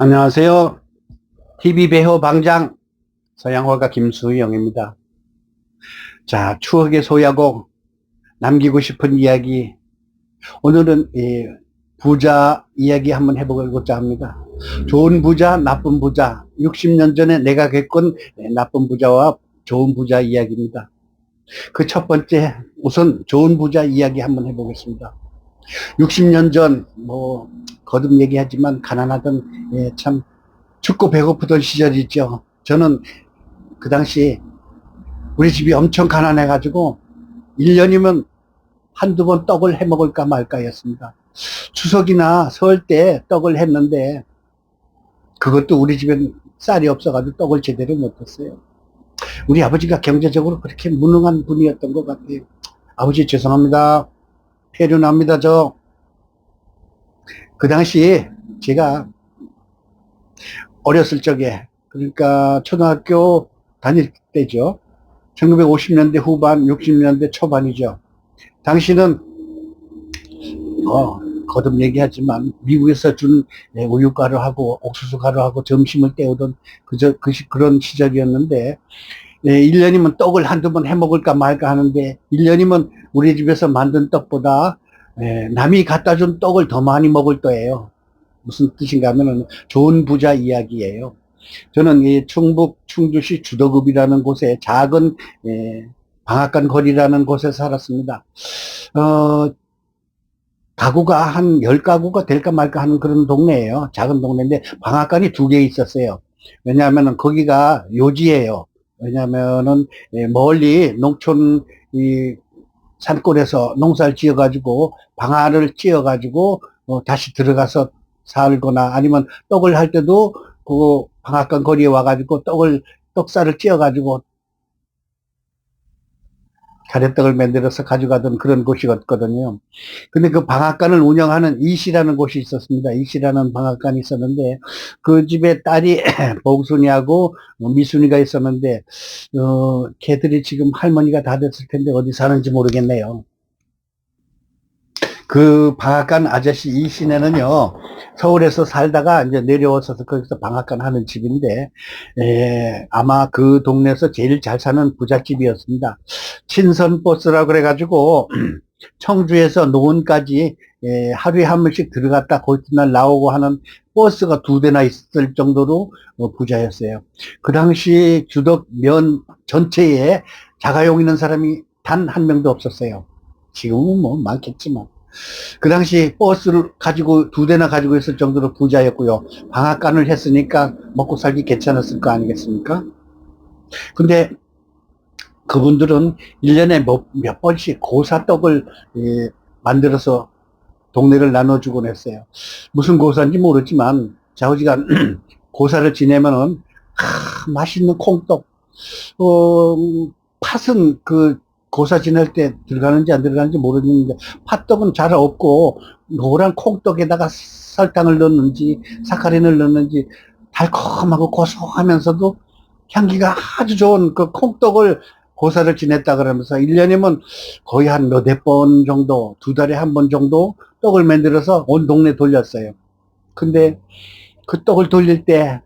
안녕하세요. TV 배우 방장 서양화가 김수영입니다. 자, 추억의 소야곡 남기고 싶은 이야기. 오늘은 부자 이야기 한번 해보고자 합니다. 좋은 부자, 나쁜 부자. 60년 전에 내가 겪은 나쁜 부자와 좋은 부자 이야기입니다. 그 첫 번째, 우선 좋은 부자 이야기 한번 해보겠습니다. 60년 전, 거듭 얘기하지만 가난하던, 참 춥고 배고프던 시절이죠. 저는 그 당시 우리 집이 엄청 가난해가지고 1년이면 한두 번 떡을 해 먹을까 말까였습니다. 추석이나 설 때 떡을 했는데 그것도 우리 집엔 쌀이 없어가지고 떡을 제대로 못했어요. 우리 아버지가 경제적으로 그렇게 무능한 분이었던 것 같아요. 아버지 죄송합니다. 폐륜합니다. 그 당시 제가 어렸을 적에, 그러니까 초등학교 다닐 때죠. 1950년대 후반, 60년대 초반이죠. 당시는 거듭 얘기하지만 미국에서 준 우유 가루하고 옥수수 가루하고 점심을 때우던 그런 시절이었는데, 1년이면 떡을 한두 번 해 먹을까 말까 하는데 1년이면 우리 집에서 만든 떡보다 남이 갖다 준 떡을 더 많이 먹을 거예요. 무슨 뜻인가 하면은 좋은 부자 이야기예요. 저는 이 충북 충주시 주도급이라는 곳에 작은 방앗간 거리라는 곳에 살았습니다. 가구가 한 10가구가 될까 말까 하는 그런 동네예요. 작은 동네인데 방앗간이 2개 있었어요. 왜냐하면 거기가 요지예요. 왜냐하면은 멀리 농촌 이 산골에서 농사를 지어가지고 방아를 찧어가지고 다시 들어가서 살거나 아니면 떡을 할 때도 그 방앗간 거리에 와가지고 떡살을 찧어가지고 가래떡을 만들어서 가져가던 그런 곳이었거든요. 근데 그 방앗간을 운영하는 이씨라는 곳이 있었습니다. 이씨라는 방앗간이 있었는데 그 집에 딸이 봉순이하고 미순이가 있었는데 걔들이 지금 할머니가 다 됐을 텐데 어디 사는지 모르겠네요. 그 방앗간 아저씨 이 시내는요, 서울에서 살다가 이제 내려와서 거기서 방앗간 하는 집인데, 아마 그 동네에서 제일 잘 사는 부잣집이었습니다. 친선버스라고 그래가지고, 청주에서 노원까지 하루에 한 번씩 들어갔다 거짓날 나오고 하는 버스가 2대나 있을 정도로 부자였어요. 그 당시 주덕면 전체에 자가용 있는 사람이 단 한 명도 없었어요. 지금은 뭐 많겠지만. 그 당시 버스를 가지고 2대나 가지고 있을 정도로 부자였고요. 방앗간을 했으니까 먹고 살기 괜찮았을 거 아니겠습니까? 근데 그분들은 1년에 몇 번씩 고사떡을 만들어서 동네를 나눠주곤 했어요. 무슨 고사인지 모르지만 좌우지간 고사를 지내면은 맛있는 콩떡, 어, 팥은 그 고사 지낼 때 들어가는지 안 들어가는지 모르겠는데 팥떡은 잘 없고 노란 콩떡에다가 설탕을 넣는지 사카린을 넣는지 달콤하고 고소하면서도 향기가 아주 좋은 그 콩떡을 고사를 지냈다 그러면서 1년이면 거의 한 몇백 번 정도, 2달에 한 번 정도 떡을 만들어서 온 동네 돌렸어요. 근데 그 떡을 돌릴 때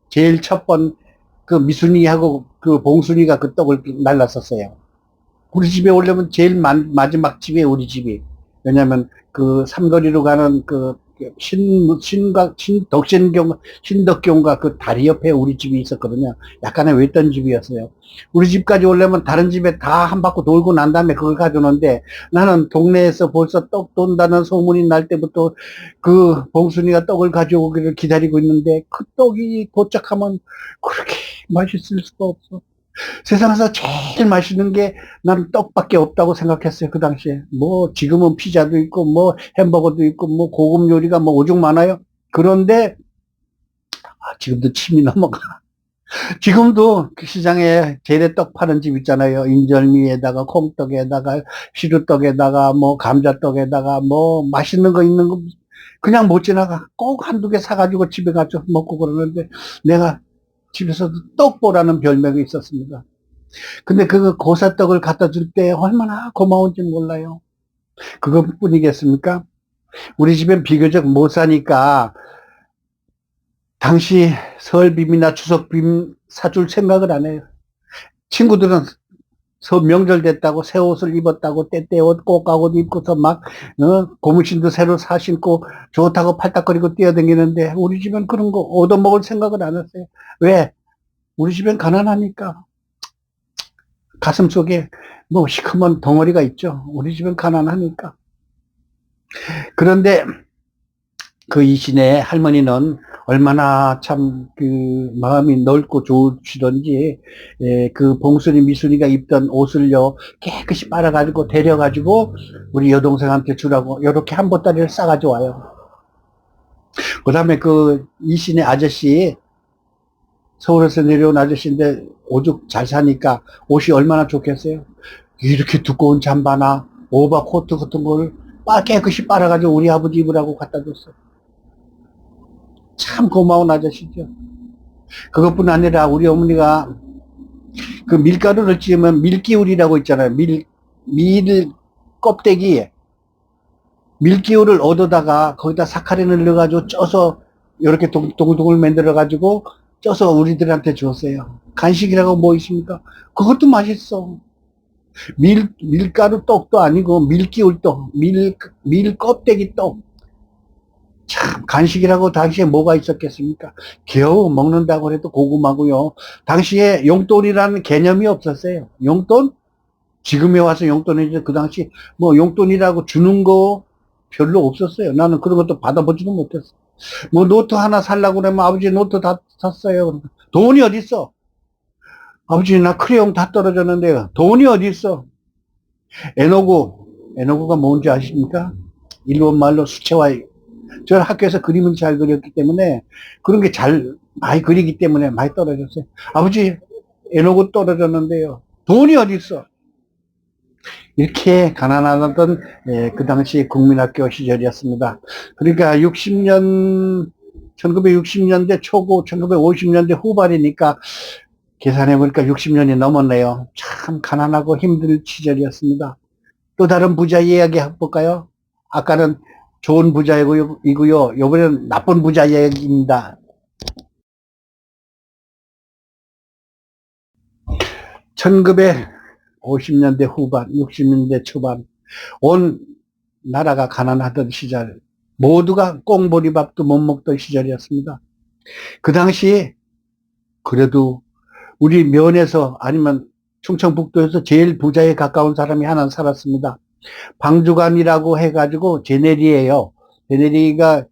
제일 첫 번 그 미순이하고 그 봉순이가 그 떡을 날랐었어요. 우리 집에 오려면 제일 마지막 집에 우리 집이. 왜냐면 그 삼거리로 가는 그 신덕경과 그 다리 옆에 우리 집이 있었거든요. 약간의 외딴 집이었어요. 우리 집까지 오려면 다른 집에 다 한 바퀴 돌고 난 다음에 그걸 가져오는데 나는 동네에서 벌써 떡 돈다는 소문이 날 때부터 그 봉순이가 떡을 가져오기를 기다리고 있는데 그 떡이 도착하면 그렇게 맛있을 수가 없어. 세상에서 제일 맛있는 게 나는 떡밖에 없다고 생각했어요. 그 당시에. 뭐 지금은 피자도 있고 뭐 햄버거도 있고 뭐 고급 요리가 뭐 오죽 많아요. 그런데 지금도 침이 넘어가. 지금도 그 시장에 재래떡 파는 집 있잖아요. 인절미에다가 콩떡에다가 시루떡에다가 뭐 감자떡에다가 뭐 맛있는 거 있는 거 그냥 못 지나가. 꼭 한두 개 사가지고 집에 가서 먹고 그러는데 내가 집에서도 떡보라는 별명이 있었습니다. 근데 그 고사떡을 갖다 줄 때 얼마나 고마운지 몰라요. 그것뿐이겠습니까? 우리 집엔 비교적 못 사니까 당시 설빔이나 추석빔 사줄 생각을 안 해요. 친구들은 명절 됐다고 새 옷을 입었다고 때때옷 꽃가옷 입고서 막 고무신도 새로 사 신고 좋다고 팔딱거리고 뛰어다니는데 우리 집은 그런 거 얻어먹을 생각을 안 했어요. 왜? 우리 집엔 가난하니까. 가슴속에 뭐 시커먼 덩어리가 있죠. 우리 집은 가난하니까. 그런데 그 이신의 할머니는 얼마나 참 그 마음이 넓고 좋으시던지 그 봉순이 미순이가 입던 옷을요 깨끗이 빨아가지고 데려가지고 우리 여동생한테 주라고 이렇게 한 보따리를 싸가지고 와요. 그 다음에 그 이신의 아저씨, 서울에서 내려온 아저씨인데 오죽 잘 사니까 옷이 얼마나 좋겠어요. 이렇게 두꺼운 잠바나 오버 코트 같은 걸 깨끗이 빨아가지고 우리 아버지 입으라고 갖다 줬어요. 참 고마운 아저씨죠. 그것뿐 아니라 우리 어머니가 그 밀가루를 찌으면 밀기울이라고 있잖아요. 밀 껍데기, 밀기울을 얻어다가 거기다 사카린을 넣어가지고 쪄서 이렇게 동글동글 만들어가지고 쪄서 우리들한테 줬어요. 간식이라고 뭐 있습니까? 그것도 맛있어. 밀가루 떡도 아니고 밀기울 떡, 밀 껍데기 떡. 참 간식이라고 당시에 뭐가 있었겠습니까? 겨우 먹는다고 해도 고구마고요. 당시에 용돈이라는 개념이 없었어요. 용돈? 지금에 와서 용돈이지 그 당시 뭐 용돈이라고 주는 거 별로 없었어요. 나는 그런 것도 받아보지도 못했어. 뭐 노트 하나 살라고 그러면 아버지 노트 다 샀어요. 돈이 어디 있어? 아버지 나 크레용 다 떨어졌는데요. 돈이 어디 있어? 애노구가 뭔지 아십니까? 일본 말로 수채화예요. 저는 학교에서 그림을 잘 그렸기 때문에 그런 게 많이 그리기 때문에 많이 떨어졌어요. 아버지 애노구 떨어졌는데요. 돈이 어디 있어? 이렇게 가난하던 그 당시 국민학교 시절이었습니다. 그러니까 1960년대 초고 1950년대 후반이니까 계산해보니까 60년이 넘었네요. 참 가난하고 힘든 시절이었습니다. 또 다른 부자 이야기 해볼까요? 아까는 좋은 부자이고요. 이번에는 나쁜 부자 이야기입니다. 1950년대 후반, 60년대 초반, 온 나라가 가난하던 시절, 모두가 꽁보리밥도 못 먹던 시절이었습니다. 그 당시 그래도 우리 면에서 아니면 충청북도에서 제일 부자에 가까운 사람이 하나 살았습니다. 방주관이라고 해가지고 제네리예요. 제네리가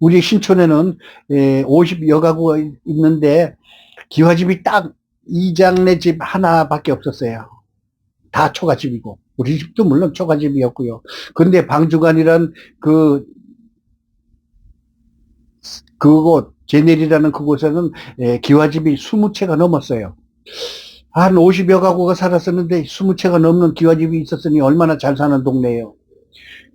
우리 신촌에는 50여 가구가 있는데 기와집이 딱 2장내 집 하나밖에 없었어요. 다 초가집이고 우리 집도 물론 초가집이었고요. 그런데 방주관이란 그곳 제넬이라는 그곳에는 기와집이 20채가 넘었어요. 한 50여 가구가 살았었는데 20채가 넘는 기와집이 있었으니 얼마나 잘 사는 동네예요.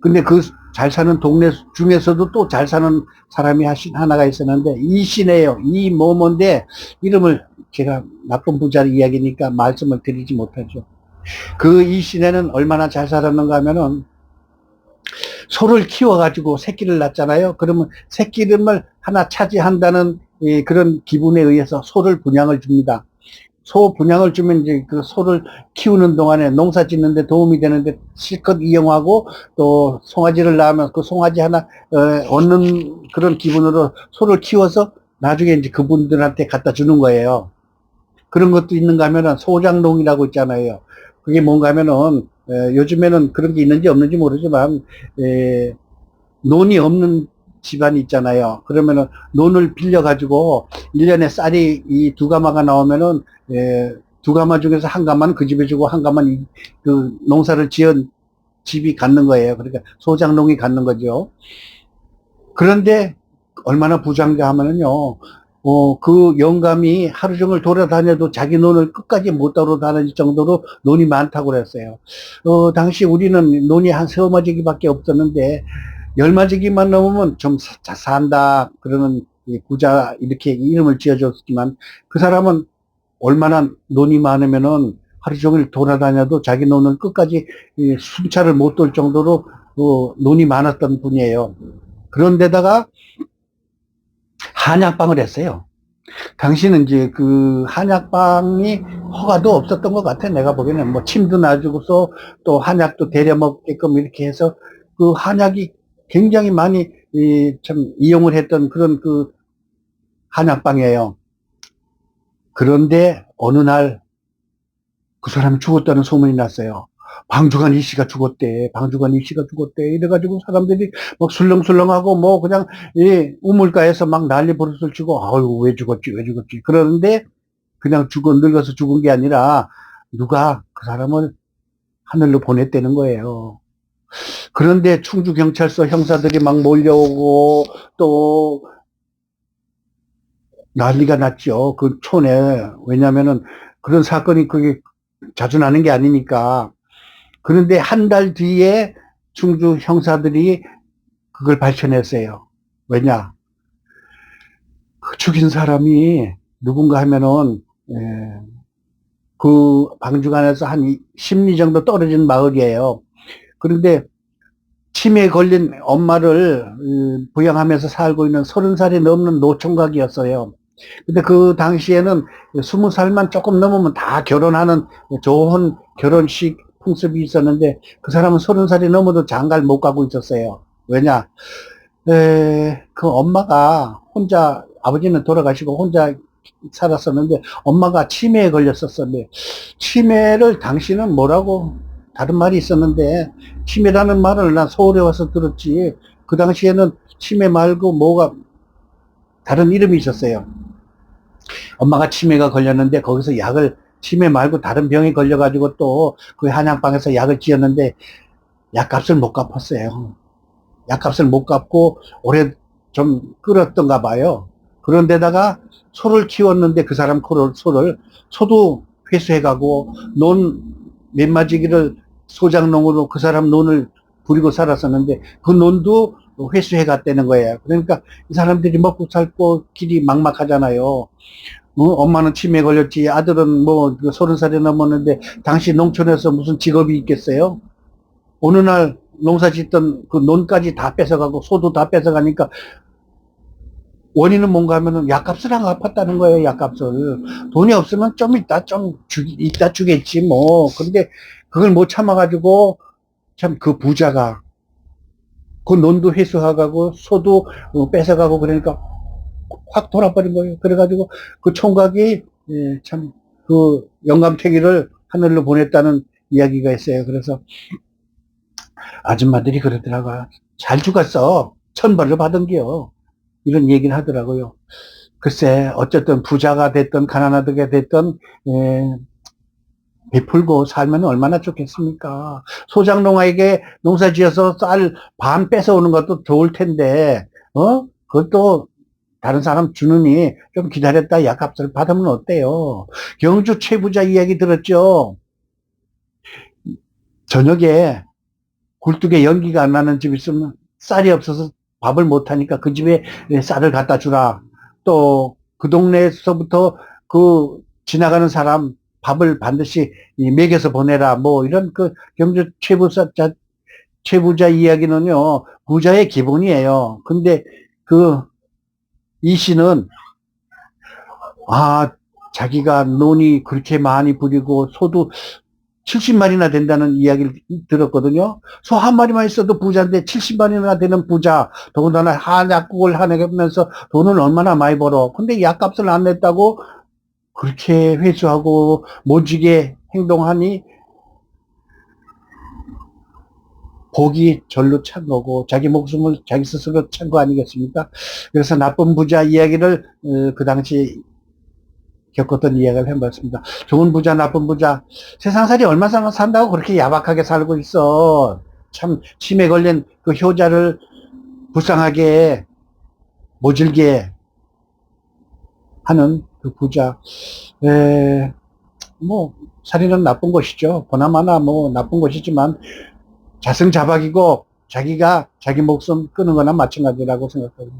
근데 그 잘 사는 동네 중에서도 또 잘 사는 사람이 하나가 있었는데 이시네요. 이 뭐뭔데 이름을 제가 나쁜 부자 이야기니까 말씀을 드리지 못하죠. 그 이시네는 얼마나 잘 살았는가 하면은 소를 키워가지고 새끼를 낳잖아요. 그러면 새끼름을 하나 차지한다는 그런 기분에 의해서 소를 분양을 줍니다. 소 분양을 주면 이제 그 소를 키우는 동안에 농사 짓는데 도움이 되는데 실컷 이용하고 또 송아지를 낳으면 그 송아지 하나 얻는 그런 기분으로 소를 키워서 나중에 이제 그분들한테 갖다 주는 거예요. 그런 것도 있는가 하면은 소장농이라고 있잖아요. 그게 뭔가 하면은 요즘에는 그런 게 있는지 없는지 모르지만 논이 없는 집안이 있잖아요. 그러면은 논을 빌려 가지고 1년에 쌀이 이 2가마가 나오면은 2가마 중에서 1가마는 그 집에 주고 1가마는 그 농사를 지은 집이 갖는 거예요. 그러니까 소장농이 갖는 거죠. 그런데 얼마나 부자인가 하면은요. 그 영감이 하루 종일 돌아다녀도 자기 논을 끝까지 못 돌아다닐 정도로 논이 많다고 그랬어요. 당시 우리는 논이 한 3마지기밖에 없었는데 10마지기만 넘으면 좀 산다 그러는 부자 이렇게 이름을 지어줬지만 그 사람은 얼마나 논이 많으면은 하루 종일 돌아다녀도 자기 논을 끝까지 순찰을 못 돌 정도로 논이 많았던 분이에요. 그런데다가 한약방을 했어요. 당시는 이제 그 한약방이 허가도 없었던 것 같아. 내가 보기에는 뭐 침도 놔주고서 또 한약도 대려 먹게끔 이렇게 해서 그 한약이 굉장히 많이 참 이용을 했던 그런 그 한약방이에요. 그런데 어느 날 그 사람이 죽었다는 소문이 났어요. 방주관 이씨가 죽었대. 방주관 이씨가 죽었대. 이래가지고 사람들이 막 술렁술렁하고 뭐 그냥 이 우물가에서 막 난리 버릇을 치고 아유 왜 죽었지 왜 죽었지 그러는데 그냥 늙어서 죽은 게 아니라 누가 그 사람을 하늘로 보냈다는 거예요. 그런데 충주경찰서 형사들이 막 몰려오고 또 난리가 났죠. 그 촌에. 왜냐면은 그런 사건이 그게 자주 나는 게 아니니까. 그런데 한 달 뒤에 충주 형사들이 그걸 밝혀냈어요. 왜냐? 그 죽인 사람이 누군가 하면은, 그 방주간에서 한 10리 정도 떨어진 마을이에요. 그런데 치매에 걸린 엄마를 부양하면서 살고 있는 30살이 넘는 노총각이었어요. 근데 그 당시에는 20살만 조금 넘으면 다 결혼하는 좋은 결혼식 풍습이 있었는데 그 사람은 30살이 넘어도 장가를 못 가고 있었어요. 왜냐? 그 엄마가 혼자, 아버지는 돌아가시고 혼자 살았었는데 엄마가 치매에 걸렸었는데 치매를 당신은 뭐라고 다른 말이 있었는데 치매라는 말을 난 서울에 와서 들었지 그 당시에는 치매 말고 뭐가 다른 이름이 있었어요. 엄마가 치매가 걸렸는데 거기서 약을 치매 말고 다른 병이 걸려가지고 또 그 한약방에서 약을 지었는데 약값을 못 갚았어요. 약값을 못 갚고 오래 좀 끌었던가 봐요. 그런데다가 소를 키웠는데 그 사람 소도 회수해가고 논 몇마지기를 소장농으로 그 사람 논을 부리고 살았었는데 그 논도 회수해갔다는 거예요. 그러니까 이 사람들이 먹고 살고 길이 막막하잖아요. 엄마는 치매에 걸렸지 아들은 뭐 30살이 넘었는데 당시 농촌에서 무슨 직업이 있겠어요? 어느 날 농사 짓던 그 논까지 다 뺏어가고 소도 다 뺏어가니까 원인은 뭔가 하면은 약값을 안 갚았다는 거예요, 약값을. 돈이 없으면 좀 이따 주겠지, 뭐. 근데 그걸 못 참아가지고 참 그 부자가 그 논도 회수하고 소도 뺏어가고 그러니까 확 돌아버린 거예요. 그래가지고 그 총각이 참 그 영감탱이를 하늘로 보냈다는 이야기가 있어요. 그래서 아줌마들이 그러더라고요. 잘 죽었어. 천벌을 받은겨. 이런 얘기를 하더라고요. 글쎄, 어쨌든 부자가 됐든 가난하게 됐든, 베풀고 살면 얼마나 좋겠습니까? 소장농아에게 농사 지어서 쌀 반 뺏어오는 것도 좋을 텐데, 그것도 다른 사람 주느니 좀 기다렸다 약값을 받으면 어때요? 경주 최부자 이야기 들었죠? 저녁에 굴뚝에 연기가 안 나는 집 있으면 쌀이 없어서 밥을 못하니까 그 집에 쌀을 갖다 주라. 또 그 동네에서부터 그 지나가는 사람 밥을 반드시 먹여서 보내라. 뭐 이런 그 경주 최부자 이야기는요, 부자의 기본이에요. 근데 그 이 씨는 아, 자기가 논이 그렇게 많이 부리고 소도 70마리나 된다는 이야기를 들었거든요. 소 한 마리만 있어도 부자인데 70마리나 되는 부자. 더군다나 한약국을 하면서 돈을 얼마나 많이 벌어. 근데 약값을 안 냈다고 그렇게 회수하고 모지게 행동하니 복이 절로 찬 거고 자기 목숨을 자기 스스로 찬 거 아니겠습니까? 그래서 나쁜 부자 이야기를 그 당시 겪었던 이야기를 해봤습니다. 좋은 부자, 나쁜 부자. 세상살이 얼마나 산다고 그렇게 야박하게 살고 있어. 참, 치매 걸린 그 효자를 불쌍하게, 모질게 하는 그 부자. 뭐, 살인은 나쁜 것이죠. 보나마나 뭐, 나쁜 것이지만, 자승자박이고, 자기가 자기 목숨 끄는 거나 마찬가지라고 생각합니다.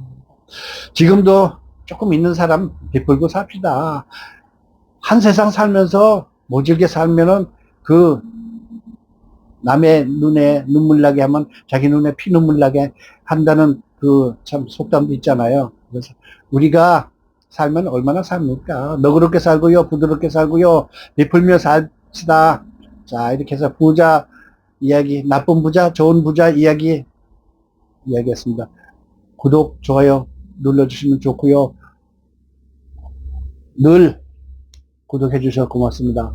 지금도 조금 있는 사람 베풀고 삽시다. 한 세상 살면서 모질게 살면은 그 남의 눈에 눈물 나게 하면 자기 눈에 피눈물 나게 한다는 그 참 속담도 있잖아요. 그래서 우리가 살면 얼마나 삽니까? 너그럽게 살고요, 부드럽게 살고요, 베풀며 삽시다. 자, 이렇게 해서 부자 이야기, 나쁜 부자, 좋은 부자 이야기했습니다. 구독, 좋아요 눌러주시면 좋고요. 늘 구독해 주셔서 고맙습니다.